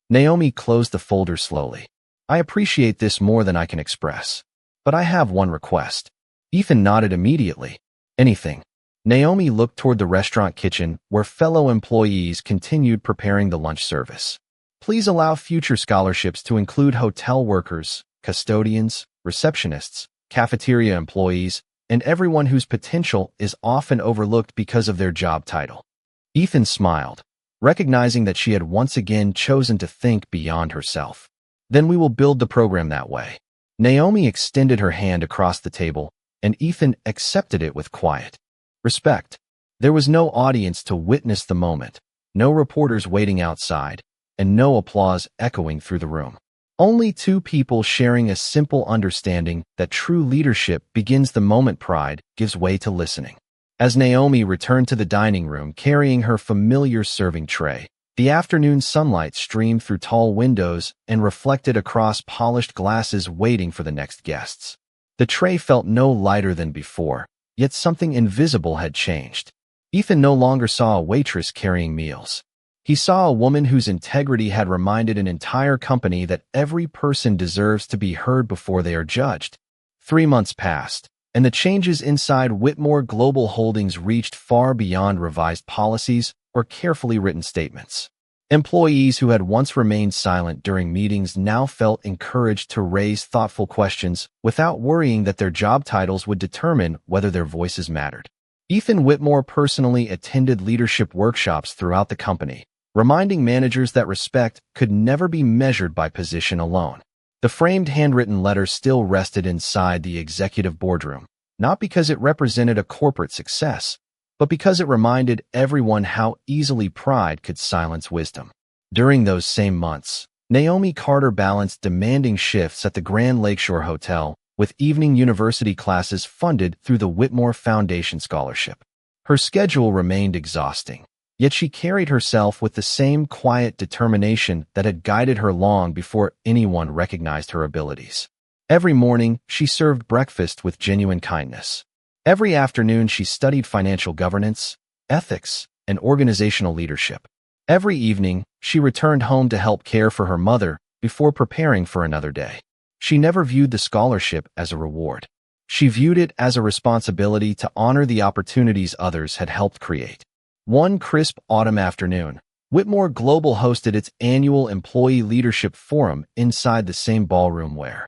Naomi closed the folder slowly. "I appreciate this more than I can express. But I have one request." Ethan nodded immediately. "Anything." Naomi looked toward the restaurant kitchen where fellow employees continued preparing the lunch service. "Please allow future scholarships to include hotel workers, custodians, receptionists, cafeteria employees, and everyone whose potential is often overlooked because of their job title." Ethan smiled, recognizing that she had once again chosen to think beyond herself. "Then we will build the program that way." Naomi extended her hand across the table, and Ethan accepted it with quiet respect. There was no audience to witness the moment, no reporters waiting outside, and no applause echoing through the room. Only two people sharing a simple understanding that true leadership begins the moment pride gives way to listening. As Naomi returned to the dining room carrying her familiar serving tray, the afternoon sunlight streamed through tall windows and reflected across polished glasses waiting for the next guests. The tray felt no lighter than before, yet something invisible had changed. Ethan no longer saw a waitress carrying meals. He saw a woman whose integrity had reminded an entire company that every person deserves to be heard before they are judged. 3 months passed, and the changes inside Whitmore Global Holdings reached far beyond revised policies or carefully written statements. Employees who had once remained silent during meetings now felt encouraged to raise thoughtful questions without worrying that their job titles would determine whether their voices mattered. Ethan Whitmore personally attended leadership workshops throughout the company, reminding managers that respect could never be measured by position alone. The framed handwritten letter still rested inside the executive boardroom, not because it represented a corporate success, but because it reminded everyone how easily pride could silence wisdom. During those same months, Naomi Carter balanced demanding shifts at the Grand Lakeshore Hotel with evening university classes funded through the Whitmore Foundation Scholarship. Her schedule remained exhausting, yet she carried herself with the same quiet determination that had guided her long before anyone recognized her abilities. Every morning, she served breakfast with genuine kindness. Every afternoon, she studied financial governance, ethics, and organizational leadership. Every evening, she returned home to help care for her mother before preparing for another day. She never viewed the scholarship as a reward. She viewed it as a responsibility to honor the opportunities others had helped create. One crisp autumn afternoon, Whitmore Global hosted its annual Employee Leadership Forum inside the same ballroom where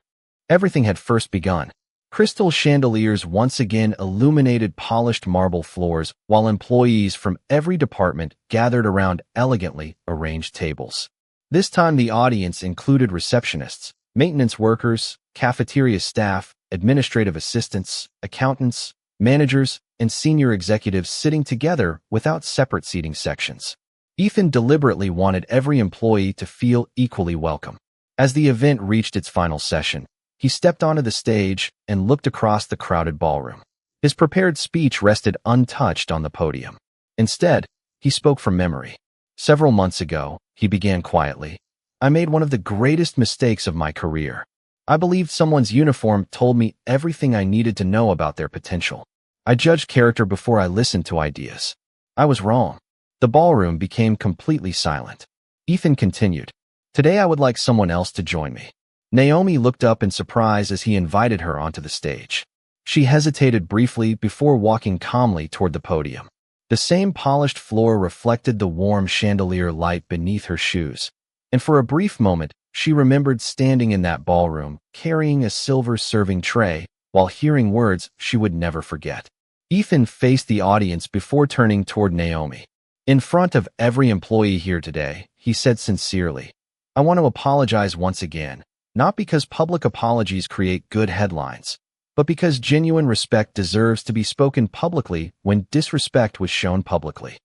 everything had first begun. Crystal chandeliers once again illuminated polished marble floors while employees from every department gathered around elegantly arranged tables. This time the audience included receptionists, maintenance workers, cafeteria staff, administrative assistants, accountants, managers, and senior executives sitting together without separate seating sections. Ethan deliberately wanted every employee to feel equally welcome. As the event reached its final session, he stepped onto the stage and looked across the crowded ballroom. His prepared speech rested untouched on the podium. Instead, he spoke from memory. "Several months ago," he began quietly, "I made one of the greatest mistakes of my career. I believed someone's uniform told me everything I needed to know about their potential. I judged character before I listened to ideas. I was wrong." The ballroom became completely silent. Ethan continued, Today I would like someone else to join me. Naomi looked up in surprise as he invited her onto the stage. She hesitated briefly before walking calmly toward the podium. The same polished floor reflected the warm chandelier light beneath her shoes, and for a brief moment, she remembered standing in that ballroom, carrying a silver serving tray, while hearing words she would never forget. Ethan faced the audience before turning toward Naomi. In front of every employee here today, he said sincerely, "I want to apologize once again, not because public apologies create good headlines, but because genuine respect deserves to be spoken publicly when disrespect was shown publicly."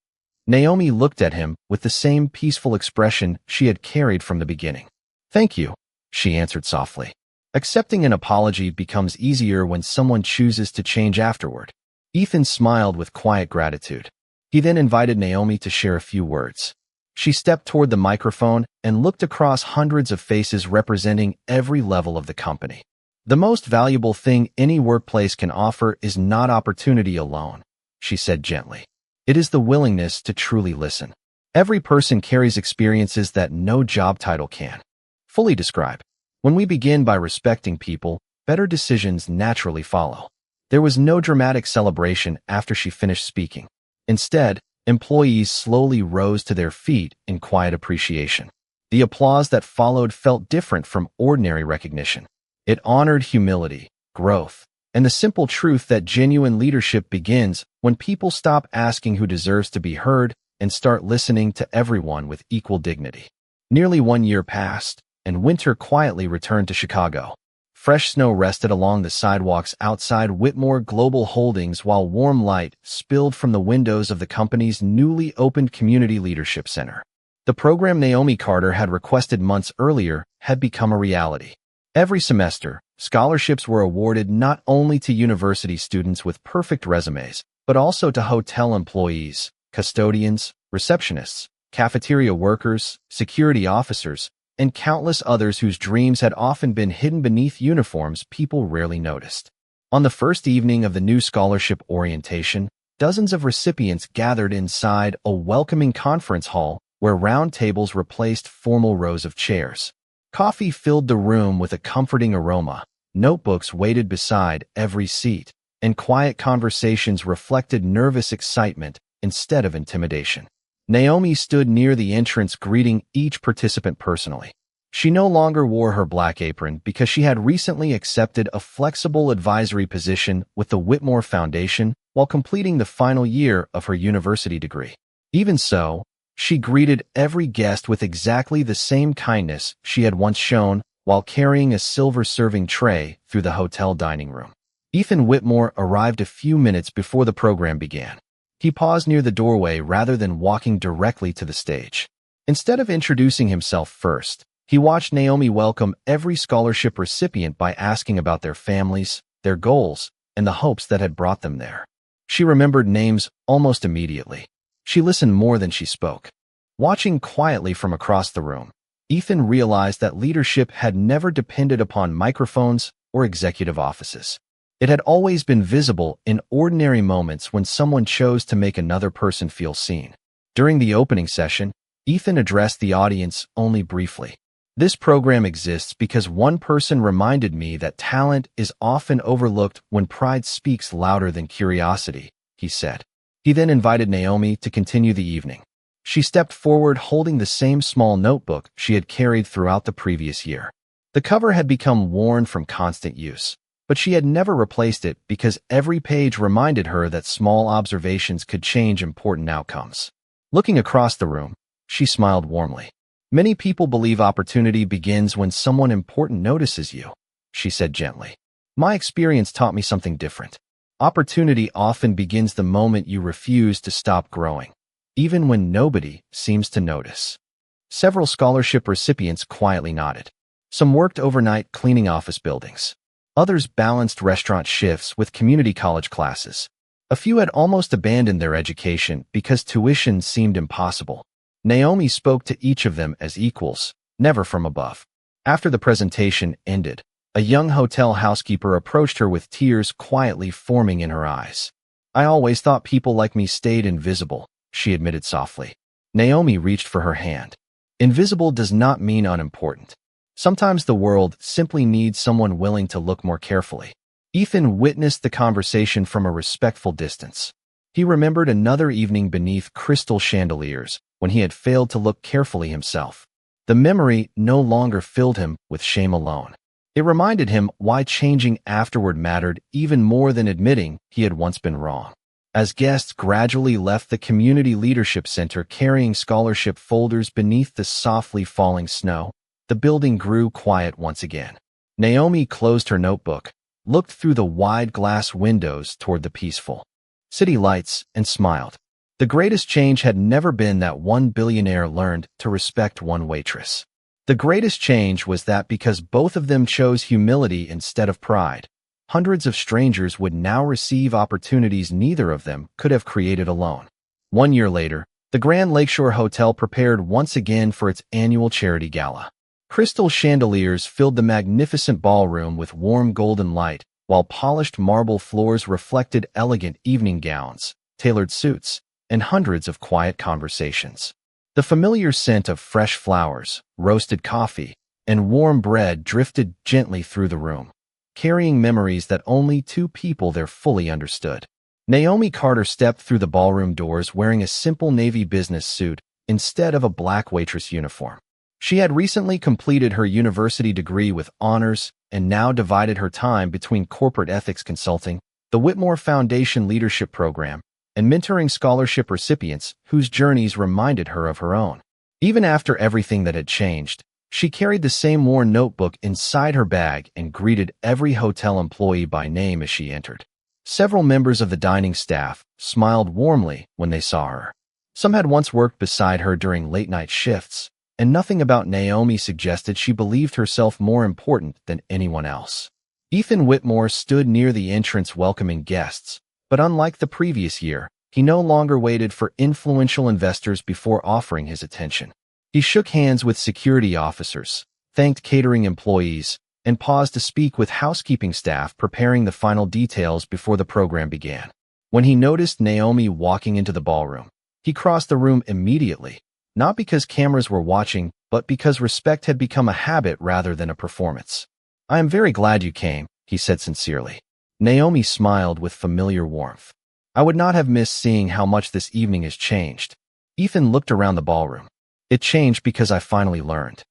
Naomi looked at him with the same peaceful expression she had carried from the beginning. "Thank you," she answered softly. Accepting an apology becomes easier when someone chooses to change afterward. Ethan smiled with quiet gratitude. He then invited Naomi to share a few words. She stepped toward the microphone and looked across hundreds of faces representing every level of the company. "The most valuable thing any workplace can offer is not opportunity alone," she said gently. "It is the willingness to truly listen. Every person carries experiences that no job title can fully describe. When we begin by respecting people, better decisions naturally follow." There was no dramatic celebration after she finished speaking. Instead, employees slowly rose to their feet in quiet appreciation. The applause that followed felt different from ordinary recognition. It honored humility, growth, and the simple truth that genuine leadership begins when people stop asking who deserves to be heard and start listening to everyone with equal dignity. Nearly 1 year passed, and winter quietly returned to Chicago. Fresh snow rested along the sidewalks outside Whitmore Global Holdings while warm light spilled from the windows of the company's newly opened Community Leadership Center. The program Naomi Carter had requested months earlier had become a reality. Every semester, scholarships were awarded not only to university students with perfect resumes, but also to hotel employees, custodians, receptionists, cafeteria workers, security officers, and countless others whose dreams had often been hidden beneath uniforms people rarely noticed. On the first evening of the new scholarship orientation, dozens of recipients gathered inside a welcoming conference hall where round tables replaced formal rows of chairs. Coffee filled the room with a comforting aroma, notebooks waited beside every seat, and quiet conversations reflected nervous excitement instead of intimidation. Naomi stood near the entrance greeting each participant personally. She no longer wore her black apron because she had recently accepted a flexible advisory position with the Whitmore Foundation while completing the final year of her university degree. Even so, she greeted every guest with exactly the same kindness she had once shown while carrying a silver serving tray through the hotel dining room. Ethan Whitmore arrived a few minutes before the program began. He paused near the doorway rather than walking directly to the stage. Instead of introducing himself first, he watched Naomi welcome every scholarship recipient by asking about their families, their goals, and the hopes that had brought them there. She remembered names almost immediately. She listened more than she spoke. Watching quietly from across the room, Ethan realized that leadership had never depended upon microphones or executive offices. It had always been visible in ordinary moments when someone chose to make another person feel seen. During the opening session, Ethan addressed the audience only briefly. "This program exists because one person reminded me that talent is often overlooked when pride speaks louder than curiosity," he said. He then invited Naomi to continue the evening. She stepped forward holding the same small notebook she had carried throughout the previous year. The cover had become worn from constant use, but she had never replaced it because every page reminded her that small observations could change important outcomes. Looking across the room, she smiled warmly. "Many people believe opportunity begins when someone important notices you," she said gently. "My experience taught me something different. Opportunity often begins the moment you refuse to stop growing, even when nobody seems to notice." Several scholarship recipients quietly nodded. Some worked overnight cleaning office buildings. Others balanced restaurant shifts with community college classes. A few had almost abandoned their education because tuition seemed impossible. Naomi spoke to each of them as equals, never from above. After the presentation ended, a young hotel housekeeper approached her with tears quietly forming in her eyes. "I always thought people like me stayed invisible," she admitted softly. Naomi reached for her hand. Invisible does not mean unimportant. Sometimes the world simply needs someone willing to look more carefully. Ethan witnessed the conversation from a respectful distance. He remembered another evening beneath crystal chandeliers when he had failed to look carefully himself. The memory no longer filled him with shame alone. It reminded him why changing afterward mattered even more than admitting he had once been wrong. As guests gradually left the Community Leadership Center carrying scholarship folders beneath the softly falling snow, the building grew quiet once again. Naomi closed her notebook, looked through the wide glass windows toward the peaceful city lights, and smiled. The greatest change had never been that one billionaire learned to respect one waitress. The greatest change was that because both of them chose humility instead of pride, hundreds of strangers would now receive opportunities neither of them could have created alone. 1 year later, the Grand Lakeshore Hotel prepared once again for its annual charity gala. Crystal chandeliers filled the magnificent ballroom with warm golden light, while polished marble floors reflected elegant evening gowns, tailored suits, and hundreds of quiet conversations. The familiar scent of fresh flowers, roasted coffee, and warm bread drifted gently through the room, carrying memories that only two people there fully understood. Naomi Carter stepped through the ballroom doors wearing a simple navy business suit instead of a black waitress uniform. She had recently completed her university degree with honors and now divided her time between corporate ethics consulting, the Whitmore Foundation Leadership Program, and mentoring scholarship recipients whose journeys reminded her of her own. Even after everything that had changed, she carried the same worn notebook inside her bag and greeted every hotel employee by name as she entered. Several members of the dining staff smiled warmly when they saw her. Some had once worked beside her during late-night shifts, and nothing about Naomi suggested she believed herself more important than anyone else. Ethan Whitmore stood near the entrance welcoming guests, but unlike the previous year, he no longer waited for influential investors before offering his attention. He shook hands with security officers, thanked catering employees, and paused to speak with housekeeping staff preparing the final details before the program began. When he noticed Naomi walking into the ballroom, he crossed the room immediately, not because cameras were watching, but because respect had become a habit rather than a performance. "I am very glad you came," he said sincerely. Naomi smiled with familiar warmth. "I would not have missed seeing how much this evening has changed." Ethan looked around the ballroom. "It changed because I finally learned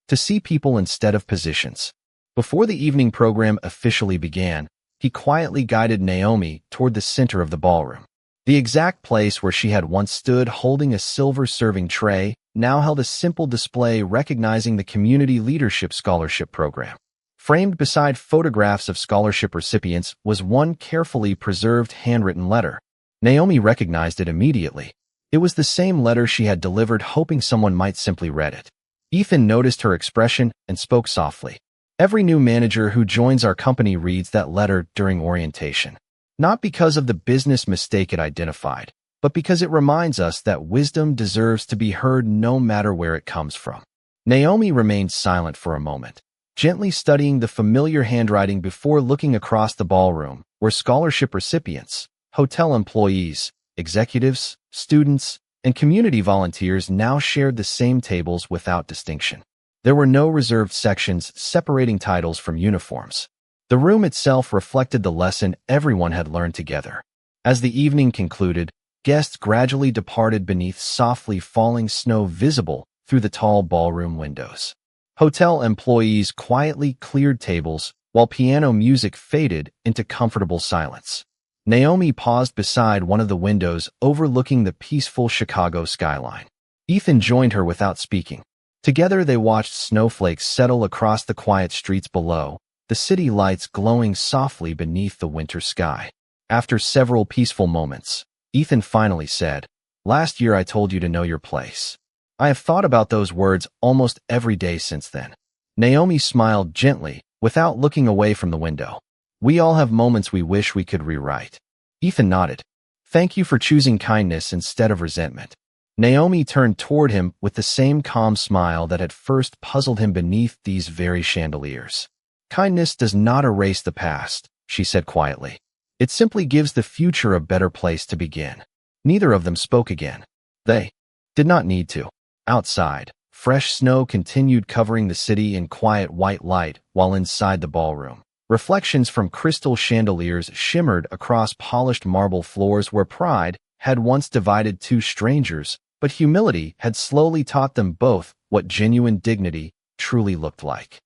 to see people instead of positions." Before the evening program officially began, he quietly guided Naomi toward the center of the ballroom. The exact place where she had once stood holding a silver serving tray now held a simple display recognizing the Community Leadership Scholarship Program. Framed beside photographs of scholarship recipients was one carefully preserved handwritten letter. Naomi recognized it immediately. It was the same letter she had delivered hoping someone might simply read it. Ethan noticed her expression and spoke softly. "Every new manager who joins our company reads that letter during orientation. Not because of the business mistake it identified, but because it reminds us that wisdom deserves to be heard no matter where it comes from." Naomi remained silent for a moment, gently studying the familiar handwriting before looking across the ballroom, where scholarship recipients, hotel employees, executives, students, and community volunteers now shared the same tables without distinction. There were no reserved sections separating titles from uniforms. The room itself reflected the lesson everyone had learned together. As the evening concluded, guests gradually departed beneath softly falling snow visible through the tall ballroom windows. Hotel employees quietly cleared tables while piano music faded into comfortable silence. Naomi paused beside one of the windows overlooking the peaceful Chicago skyline. Ethan joined her without speaking. Together they watched snowflakes settle across the quiet streets below, the city lights glowing softly beneath the winter sky. After several peaceful moments, Ethan finally said, "Last year I told you to know your place. I have thought about those words almost every day since then." Naomi smiled gently, without looking away from the window. "We all have moments we wish we could rewrite." Ethan nodded. "Thank you for choosing kindness instead of resentment." Naomi turned toward him with the same calm smile that had first puzzled him beneath these very chandeliers. "Kindness does not erase the past," she said quietly. "It simply gives the future a better place to begin." Neither of them spoke again. They did not need to. Outside, Fresh snow continued covering the city in quiet white light, while inside the ballroom, reflections from crystal chandeliers shimmered across polished marble floors where pride had once divided two strangers, but humility had slowly taught them both what genuine dignity truly looked like.